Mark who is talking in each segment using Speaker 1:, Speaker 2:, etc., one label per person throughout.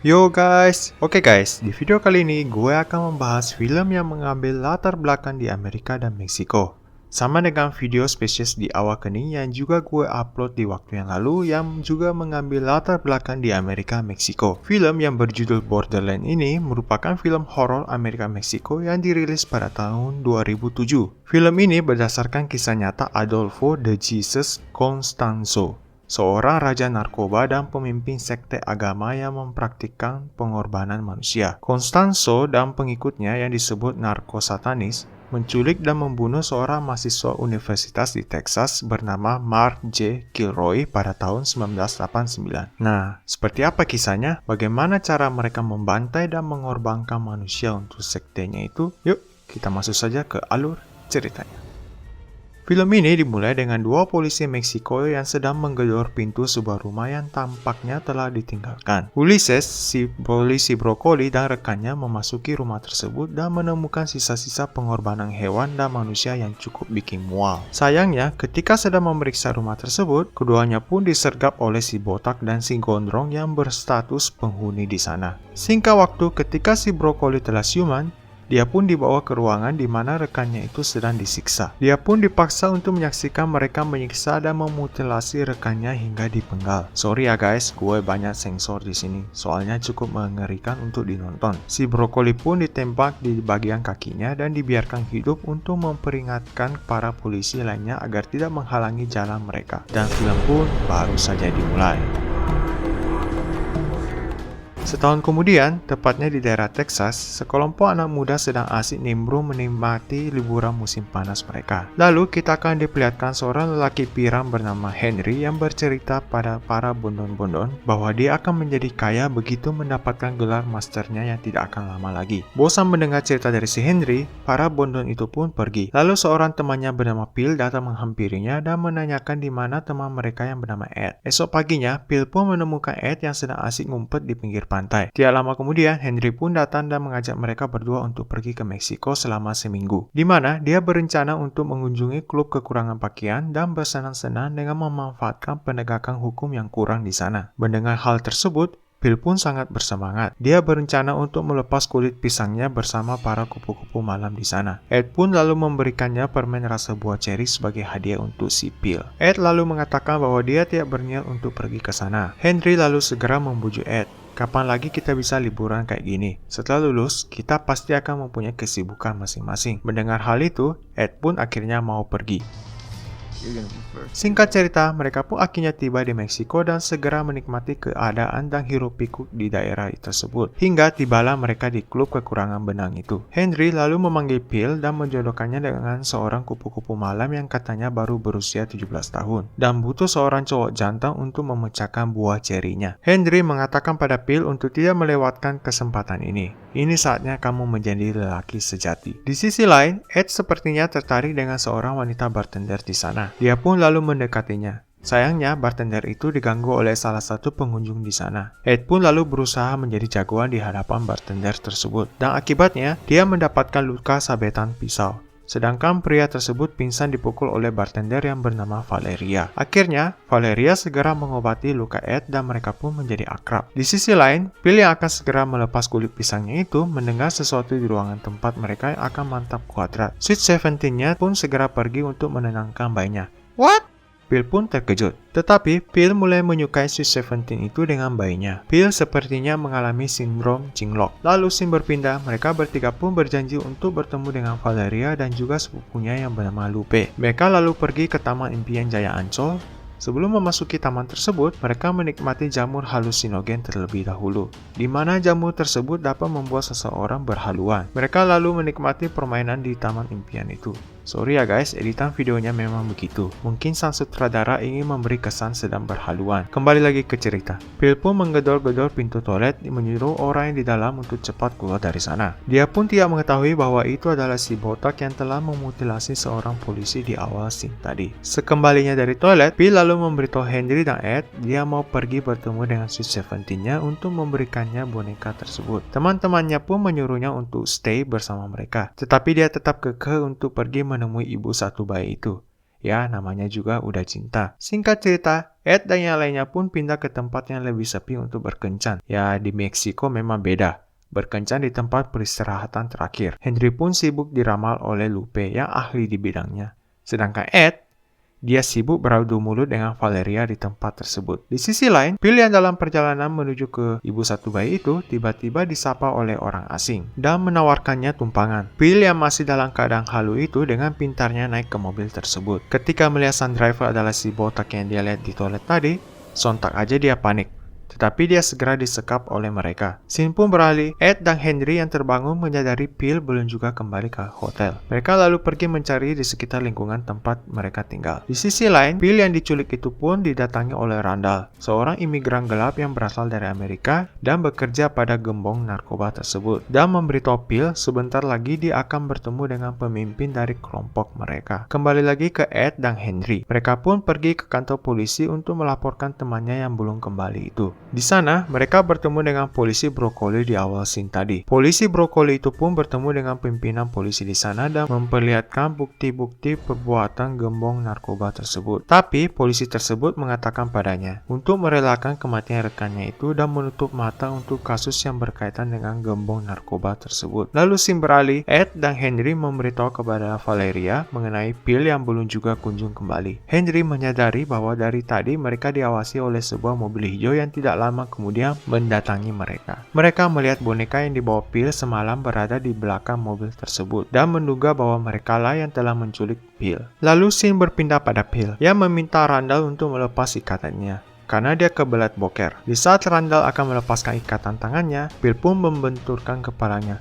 Speaker 1: Yo guys, oke guys, di video kali ini gue akan membahas film yang mengambil latar belakang di Amerika dan Meksiko. Sama dengan video spesies di Awak Kening yang juga gue upload di waktu yang lalu yang juga mengambil latar belakang di Amerika Meksiko. Film yang berjudul Borderland ini merupakan film horor Amerika Meksiko yang dirilis pada tahun 2007. Film ini berdasarkan kisah nyata Adolfo de Jesus Constanzo, seorang raja narkoba dan pemimpin sekte agama yang mempraktikkan pengorbanan manusia. Constanzo dan pengikutnya yang disebut narkosatanis menculik dan membunuh seorang mahasiswa universitas di Texas bernama Mark J. Kilroy pada tahun 1989. Nah, seperti apa kisahnya? Bagaimana cara mereka membantai dan mengorbankan manusia untuk sektenya itu? Yuk, kita masuk saja ke alur ceritanya. Film ini dimulai dengan dua polisi Meksiko yang sedang menggedor pintu sebuah rumah yang tampaknya telah ditinggalkan. Ulysses, si polisi brokoli dan rekannya memasuki rumah tersebut dan menemukan sisa-sisa pengorbanan hewan dan manusia yang cukup bikin mual. Sayangnya, ketika sedang memeriksa rumah tersebut, keduanya pun disergap oleh si botak dan si gondrong yang berstatus penghuni di sana. Singkat waktu, ketika si brokoli telah siuman, dia pun dibawa ke ruangan di mana rekannya itu sedang disiksa. Dia pun dipaksa untuk menyaksikan mereka menyiksa dan memutilasi rekannya hingga dipenggal. Sorry ya guys, gue banyak sensor di sini, soalnya cukup mengerikan untuk dinonton. Si brokoli pun ditembak di bagian kakinya dan dibiarkan hidup untuk memperingatkan para polisi lainnya agar tidak menghalangi jalan mereka. Dan film pun baru saja dimulai. Setahun kemudian, tepatnya di daerah Texas, sekelompok anak muda sedang asik nimbrung menikmati liburan musim panas mereka. Lalu kita akan diperlihatkan seorang lelaki pirang bernama Henry yang bercerita pada para bondon-bondon bahwa dia akan menjadi kaya begitu mendapatkan gelar masternya yang tidak akan lama lagi. Bosan mendengar cerita dari si Henry, para bondon itu pun pergi. Lalu seorang temannya bernama Phil datang menghampirinya dan menanyakan di mana teman mereka yang bernama Ed. Esok paginya, Phil pun menemukan Ed yang sedang asik ngumpet di pinggir pantai. Tidak lama kemudian, Henry pun datang dan mengajak mereka berdua untuk pergi ke Meksiko selama seminggu, di mana dia berencana untuk mengunjungi klub kekurangan pakaian dan bersenang-senang dengan memanfaatkan penegakan hukum yang kurang di sana. Mendengar hal tersebut, Phil pun sangat bersemangat. Dia berencana untuk melepas kulit pisangnya bersama para kupu-kupu malam di sana. Ed pun lalu memberikannya permen rasa buah ceri sebagai hadiah untuk si Phil. Ed lalu mengatakan bahwa dia tidak berniat untuk pergi ke sana. Henry lalu segera membujuk Ed. Kapan lagi kita bisa liburan kayak gini? Setelah lulus, kita pasti akan mempunyai kesibukan masing-masing. Mendengar hal itu, Ed pun akhirnya mau pergi. Singkat cerita, mereka pun akhirnya tiba di Meksiko dan segera menikmati keadaan dan hiruk-pikuk di daerah tersebut. Hingga tibalah mereka di klub kekurangan benang itu. Henry lalu memanggil Phil dan menjodohkannya dengan seorang kupu-kupu malam yang katanya baru berusia 17 tahun dan butuh seorang cowok jantan untuk memecahkan buah cerinya. Henry mengatakan pada Phil untuk tidak melewatkan kesempatan ini. Ini saatnya kamu menjadi lelaki sejati. Di sisi lain, Ed sepertinya tertarik dengan seorang wanita bartender di sana. Dia pun lalu mendekatinya. Sayangnya, bartender itu diganggu oleh salah satu pengunjung di sana. Ed pun lalu berusaha menjadi jagoan di hadapan bartender tersebut. Dan akibatnya, dia mendapatkan luka sabetan pisau. Sedangkan pria tersebut pingsan dipukul oleh bartender yang bernama Valeria. Akhirnya, Valeria segera mengobati luka Ed dan mereka pun menjadi akrab. Di sisi lain, Phil yang akan segera melepas kulit pisangnya itu mendengar sesuatu di ruangan tempat mereka yang akan mantap kuadrat. Sweet Seventeen-nya pun segera pergi untuk menenangkan bayinya. What? Phil pun terkejut. Tetapi, Phil mulai menyukai Sweet Seventeen itu dengan bayinya. Phil sepertinya mengalami sindrom cinlok. Lalu scene berpindah, mereka bertiga pun berjanji untuk bertemu dengan Valeria dan juga sepupunya yang bernama Lupe. Mereka lalu pergi ke Taman Impian Jaya Ancol. Sebelum memasuki taman tersebut, mereka menikmati jamur halusinogen terlebih dahulu, di mana jamur tersebut dapat membuat seseorang berhaluan. Mereka lalu menikmati permainan di Taman Impian itu. Sorry ya guys, editan videonya memang begitu. Mungkin sang sutradara ingin memberi kesan sedang berhaluan. Kembali lagi ke cerita. Phil pun menggedor-gedor pintu toilet menyuruh orang yang di dalam untuk cepat keluar dari sana. Dia pun tidak mengetahui bahwa itu adalah si botak yang telah memutilasi seorang polisi di awal scene tadi. Sekembalinya dari toilet, Phil lalu memberitahu Henry dan Ed dia mau pergi bertemu dengan Sweet Seventeen-nya untuk memberikannya boneka tersebut. Teman-temannya pun menyuruhnya untuk stay bersama mereka. Tetapi dia tetap kekeh untuk pergi menemui ibu satu bayi itu. Ya, namanya juga udah cinta. Singkat cerita, Ed dan yang lainnya pun pindah ke tempat yang lebih sepi untuk berkencan. Ya, di Meksiko memang beda. Berkencan di tempat peristirahatan terakhir. Henry pun sibuk diramal oleh Lupe yang ahli di bidangnya. Sedangkan Ed, dia sibuk beradu mulut dengan Valeria di tempat tersebut. Di sisi lain, Bill yang dalam perjalanan menuju ke ibu satu bayi itu tiba-tiba disapa oleh orang asing dan menawarkannya tumpangan. Bill yang masih dalam keadaan halu itu dengan pintarnya naik ke mobil tersebut. Ketika melihat sang driver adalah si botak yang dia lihat di toilet tadi, sontak aja dia panik. Tetapi dia segera disekap oleh mereka. Scene pun beralih, Ed dan Henry yang terbangun menyadari Bill belum juga kembali ke hotel. Mereka lalu pergi mencari di sekitar lingkungan tempat mereka tinggal. Di sisi lain, Bill yang diculik itu pun didatangi oleh Randall, seorang imigran gelap yang berasal dari Amerika dan bekerja pada gembong narkoba tersebut. Dan memberitahu Bill sebentar lagi dia akan bertemu dengan pemimpin dari kelompok mereka. Kembali lagi ke Ed dan Henry. Mereka pun pergi ke kantor polisi untuk melaporkan temannya yang belum kembali itu. Di sana, mereka bertemu dengan polisi Brokoli di awal scene tadi. Polisi Brokoli itu pun bertemu dengan pimpinan polisi di sana dan memperlihatkan bukti-bukti perbuatan gembong narkoba tersebut. Tapi, polisi tersebut mengatakan padanya untuk merelakan kematian rekannya itu dan menutup mata untuk kasus yang berkaitan dengan gembong narkoba tersebut. Lalu scene beralih, Ed dan Henry memberitahu kepada Valeria mengenai Bill yang belum juga kunjung kembali. Henry menyadari bahwa dari tadi mereka diawasi oleh sebuah mobil hijau yang tidak lama kemudian mendatangi mereka. Mereka melihat boneka yang dibawa Bill semalam berada di belakang mobil tersebut dan menduga bahwa mereka lah yang telah menculik Bill. Lalu scene berpindah pada Bill yang meminta Randall untuk melepas ikatannya karena dia kebelet boker. Di saat Randall akan melepaskan ikatan tangannya, Bill pun membenturkan kepalanya.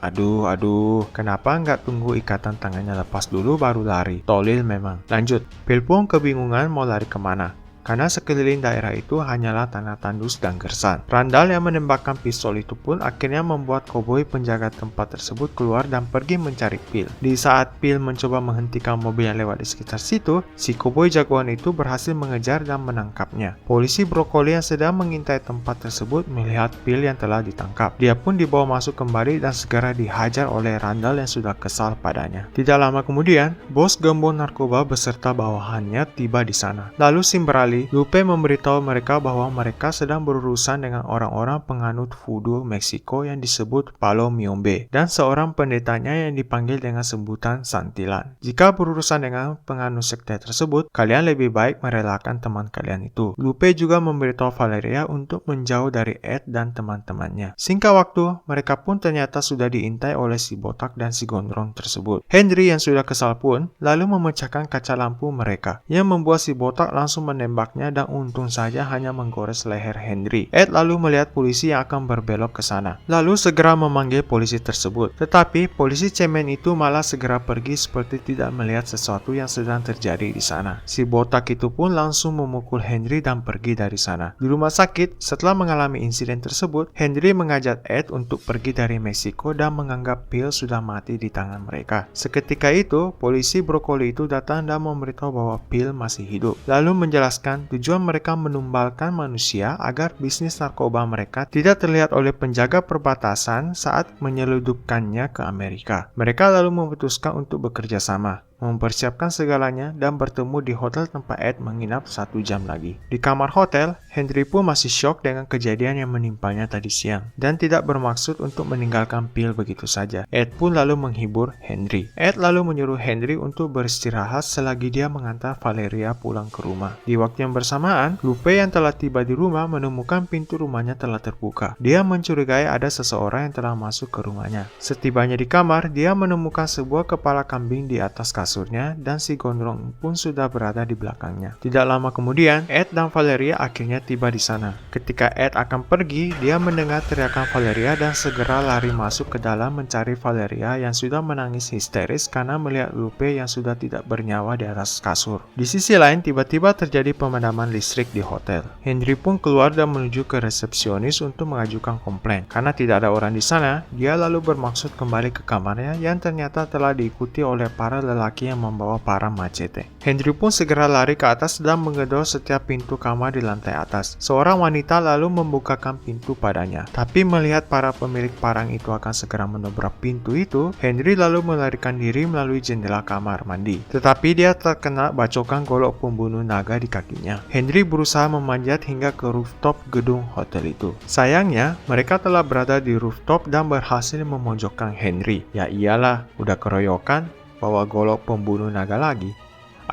Speaker 1: Aduh, kenapa nggak tunggu ikatan tangannya lepas dulu baru lari? Tolil memang. Lanjut, Bill pun kebingungan mau lari kemana. Karena sekeliling daerah itu hanyalah tanah tandus dan gersang. Randall yang menembakkan pistol itu pun akhirnya membuat koboi penjaga tempat tersebut keluar dan pergi mencari Bill. Di saat Bill mencoba menghentikan mobil yang lewat di sekitar situ, si koboi jagoan itu berhasil mengejar dan menangkapnya. Polisi Brokoli yang sedang mengintai tempat tersebut melihat Bill yang telah ditangkap. Dia pun dibawa masuk kembali dan segera dihajar oleh Randall yang sudah kesal padanya. Tidak lama kemudian, bos gembong narkoba beserta bawahannya tiba di sana. Lalu scene beralih, Lupe memberitahu mereka bahwa mereka sedang berurusan dengan orang-orang penganut voodoo Meksiko yang disebut Palo Miombe dan seorang pendetanya yang dipanggil dengan sebutan Santillan. Jika berurusan dengan penganut sekte tersebut, kalian lebih baik merelakan teman kalian itu. Lupe juga memberitahu Valeria untuk menjauh dari Ed dan teman-temannya. Singkat waktu, mereka pun ternyata sudah diintai oleh si botak dan si gondrong tersebut. Henry yang sudah kesal pun lalu memecahkan kaca lampu mereka, yang membuat si botak langsung menembak dan untung saja hanya menggores leher Henry. Ed lalu melihat polisi yang akan berbelok ke sana, lalu segera memanggil polisi tersebut. Tetapi polisi cemen itu malah segera pergi seperti tidak melihat sesuatu yang sedang terjadi di sana. Si botak itu pun langsung memukul Henry dan pergi dari sana. Di rumah sakit, setelah mengalami insiden tersebut, Henry mengajak Ed untuk pergi dari Meksiko dan menganggap Bill sudah mati di tangan mereka. Seketika itu, polisi Brokoli itu datang dan memberitahu bahwa Bill masih hidup, lalu menjelaskan tujuan mereka menumbalkan manusia agar bisnis narkoba mereka tidak terlihat oleh penjaga perbatasan saat menyeludupkannya ke Amerika. Mereka lalu memutuskan untuk bekerja sama, mempersiapkan segalanya dan bertemu di hotel tempat Ed menginap 1 jam lagi. Di kamar hotel, Henry pun masih syok dengan kejadian yang menimpanya tadi siang dan tidak bermaksud untuk meninggalkan Bill begitu saja. Ed pun lalu menghibur Henry. Ed lalu menyuruh Henry untuk beristirahat selagi dia mengantar Valeria pulang ke rumah. Di waktu yang bersamaan, Lupe yang telah tiba di rumah menemukan pintu rumahnya telah terbuka. Dia mencurigai ada seseorang yang telah masuk ke rumahnya. Setibanya di kamar, dia menemukan sebuah kepala kambing di atas kasurnya dan si gondrong pun sudah berada di belakangnya. Tidak lama kemudian, Ed dan Valeria akhirnya tiba di sana. Ketika Ed akan pergi, dia mendengar teriakan Valeria dan segera lari masuk ke dalam mencari Valeria yang sudah menangis histeris karena melihat Lupe yang sudah tidak bernyawa di atas kasur. Di sisi lain, tiba-tiba terjadi pemadaman listrik di hotel. Henry pun keluar dan menuju ke resepsionis untuk mengajukan komplain. Karena tidak ada orang di sana, dia lalu bermaksud kembali ke kamarnya yang ternyata telah diikuti oleh para lelaki laki-laki yang membawa parang machete. Henry pun segera lari ke atas dan menggedor setiap pintu kamar di lantai atas. Seorang wanita lalu membukakan pintu padanya. Tapi melihat para pemilik parang itu akan segera mendobrak pintu itu, Henry lalu melarikan diri melalui jendela kamar mandi. Tetapi dia terkena bacokan golok pembunuh naga di kakinya. Henry berusaha memanjat hingga ke rooftop gedung hotel itu. Sayangnya, mereka telah berada di rooftop dan berhasil memojokkan Henry. Ya iyalah, udah keroyokan, bawa golok pembunuh naga lagi.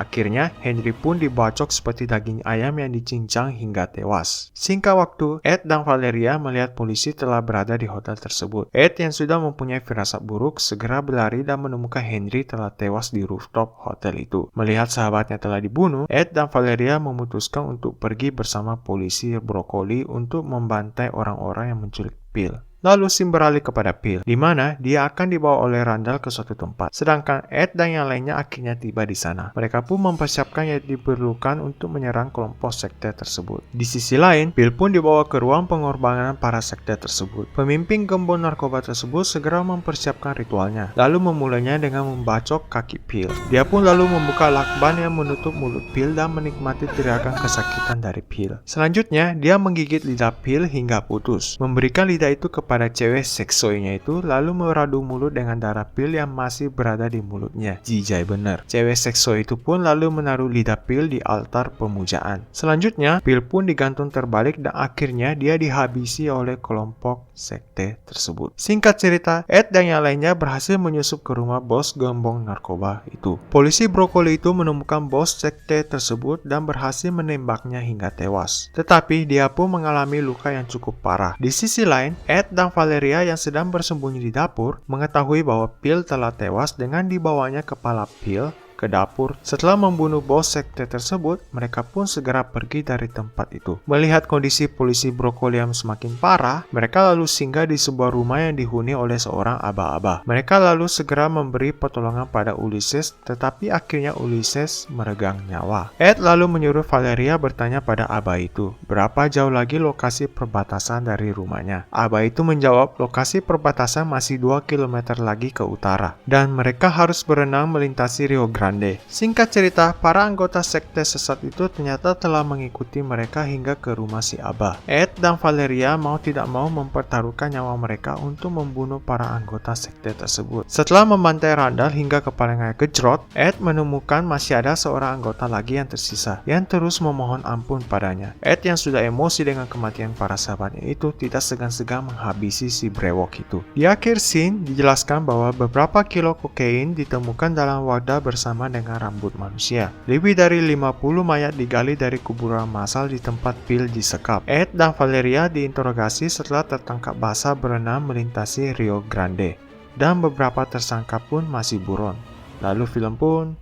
Speaker 1: Akhirnya, Henry pun dibacok seperti daging ayam yang dicincang hingga tewas. Singkat waktu, Ed dan Valeria melihat polisi telah berada di hotel tersebut. Ed yang sudah mempunyai firasat buruk segera berlari dan menemukan Henry telah tewas di rooftop hotel itu. Melihat sahabatnya telah dibunuh, Ed dan Valeria memutuskan untuk pergi bersama polisi Brokoli untuk membantai orang-orang yang menculik Phil. Lalu Sim beralih kepada Phil, di mana dia akan dibawa oleh Randall ke suatu tempat. Sedangkan Ed dan yang lainnya akhirnya tiba di sana. Mereka pun mempersiapkan yang diperlukan untuk menyerang kelompok sekte tersebut. Di sisi lain, Phil pun dibawa ke ruang pengorbanan para sekte tersebut. Pemimpin gembong narkoba tersebut segera mempersiapkan ritualnya, lalu memulainya dengan membacok kaki Phil. Dia pun lalu membuka lakban yang menutup mulut Phil dan menikmati teriakan kesakitan dari Phil. Selanjutnya, dia menggigit lidah Phil hingga putus, memberikan lidah itu pada cewek seksoinya itu, lalu meradu mulut dengan darah Phil yang masih berada di mulutnya. Jijai bener. Cewek seksoi itu pun lalu menaruh lidah Phil di altar pemujaan. Selanjutnya, Phil pun digantung terbalik dan akhirnya dia dihabisi oleh kelompok sekte tersebut. Singkat cerita, Ed dan yang lainnya berhasil menyusup ke rumah bos gembong narkoba itu. Polisi Brokoli itu menemukan bos sekte tersebut dan berhasil menembaknya hingga tewas. Tetapi dia pun mengalami luka yang cukup parah. Di sisi lain, Ed dan Valeria yang sedang bersembunyi di dapur mengetahui bahwa Phil telah tewas dengan dibawanya kepala Phil ke dapur. Setelah membunuh bos sekte tersebut, mereka pun segera pergi dari tempat itu. Melihat kondisi polisi Brokoli yang semakin parah, mereka lalu singgah di sebuah rumah yang dihuni oleh seorang aba-aba. Mereka lalu segera memberi pertolongan pada Ulysses, tetapi akhirnya Ulysses meregang nyawa. Ed lalu menyuruh Valeria bertanya pada aba itu, berapa jauh lagi lokasi perbatasan dari rumahnya. Aba itu menjawab, lokasi perbatasan masih 2 km lagi ke utara, dan mereka harus berenang melintasi Rio Grande. Singkat cerita, para anggota sekte sesat itu ternyata telah mengikuti mereka hingga ke rumah si Aba. Ed dan Valeria mau tidak mau mempertaruhkan nyawa mereka untuk membunuh para anggota sekte tersebut. Setelah membantai Randall hingga kepalanya gejrot, Ed menemukan masih ada seorang anggota lagi yang tersisa, yang terus memohon ampun padanya. Ed yang sudah emosi dengan kematian para sahabatnya itu tidak segan-segan menghabisi si brewok itu. Di akhir scene dijelaskan bahwa beberapa kilo kokain ditemukan dalam wadah bersama dengan rambut manusia. Lebih dari 50 mayat digali dari kuburan massal di tempat Phil disekap. Ed dan Valeria diinterogasi setelah tertangkap basah berenang melintasi Rio Grande. Dan beberapa tersangka pun masih buron. Lalu film pun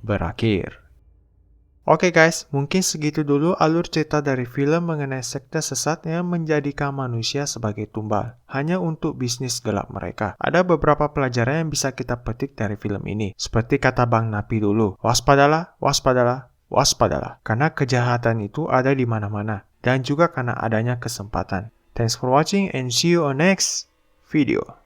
Speaker 1: berakhir. Oke guys, mungkin segitu dulu alur cerita dari film mengenai sekte sesat yang menjadikan manusia sebagai tumbal, hanya untuk bisnis gelap mereka. Ada beberapa pelajaran yang bisa kita petik dari film ini. Seperti kata Bang Napi dulu, waspadalah, waspadalah, waspadalah. Karena kejahatan itu ada di mana-mana, dan juga karena adanya kesempatan. Thanks for watching and see you on next video.